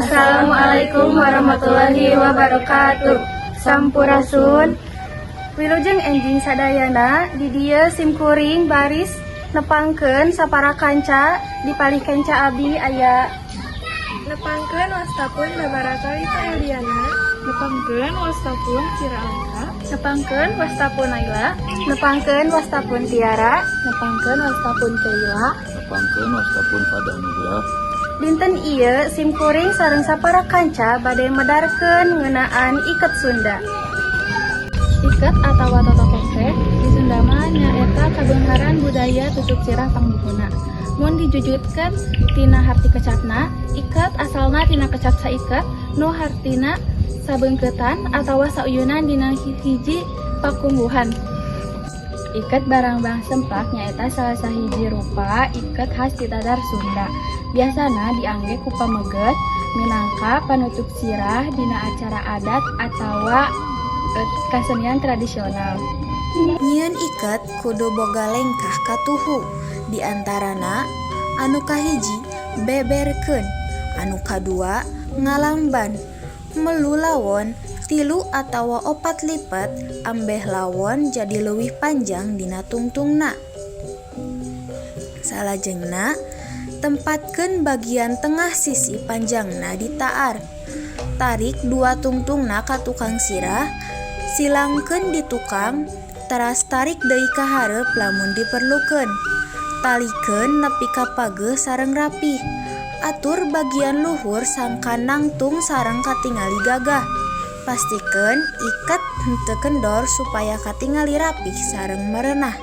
Assalamualaikum warahmatullahi wabarakatuh. Sampurasun. Wilujeng enjing sadayana di dieu simkuring baris nepangkeun sapara kanca dipalih kenca abdi aya Nepangkeun wastapun babarakali Eliana, nepangkeun wastapun Ciraangka, nepangkeun wastapun Naila, nepangkeun wastapun Tiara, nepangkeun wastapun Keila. Nepangkeun wastapun Fadhanila. Dinten ieu simkuring sareng sapara kanca bade medarkeun ngeunaan iket Sunda. Iket atawa totokok teh di Sunda mah nyaeta kabeungharan budaya tutup sirah panggihuna. Mun dijujutkeun tina harti kecapna, iket asalna tina kecap saiket nu hartina sabeungkeutan atawa sauyunan dina hiji pakungguhan. Iket barang bang sempak nyaeta salah sahiji rupa iket khas di Dadar Sunda. Biasana diangge ku pameget minangka panutup sirah dina acara adat atawa kasenian tradisional. Nyieun iket kudu boga lengkah katuhu, diantarana anu kahiji beberkeun, anu kadua ngalamban, melu lawon 3 atawa 4 lipat ambeh lawon jadi leuwih panjang dina tungtungna. Salajengna tempatkeun bagian tengah sisi panjangna di taar. Tarik 2 tungtungna ka tukang sirah, silangkeun di tukang, teras tarik deui ka hareup lamun diperlukeun. Talikeun nepi ka pageuh sareng rapih. Atur bagian luhur sangka nangtung sareng katingali gagah. Pastikeun iket henteu kendor supaya katingali rapih sareng merenah.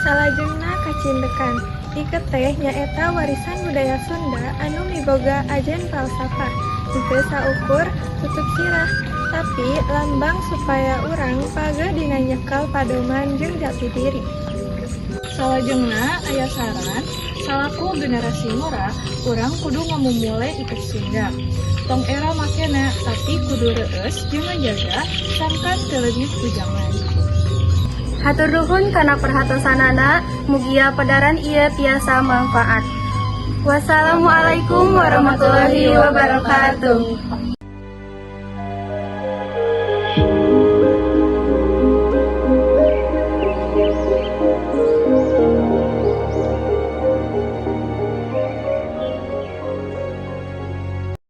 salajengna kacindekan. Iket teh nyaeta warisan budaya Sunda anu miboga ajen falsafah, henteu saukur tutup sirah, tapi lambang supaya urang pageuh dina nyekal padoman jeung jati diri. Salajengna aya saran, salaku generasi mura, urang kudu ngamumule iket Sunda. Tong era makena, tapi kudu reueus jeung ngajaga sangkan teu leungit ku jaman. Hatur nuhun kana perhatosanana, mugia pedaran ieu tiasa manfaat. Wassalamualaikum warahmatullahi wabarakatuh.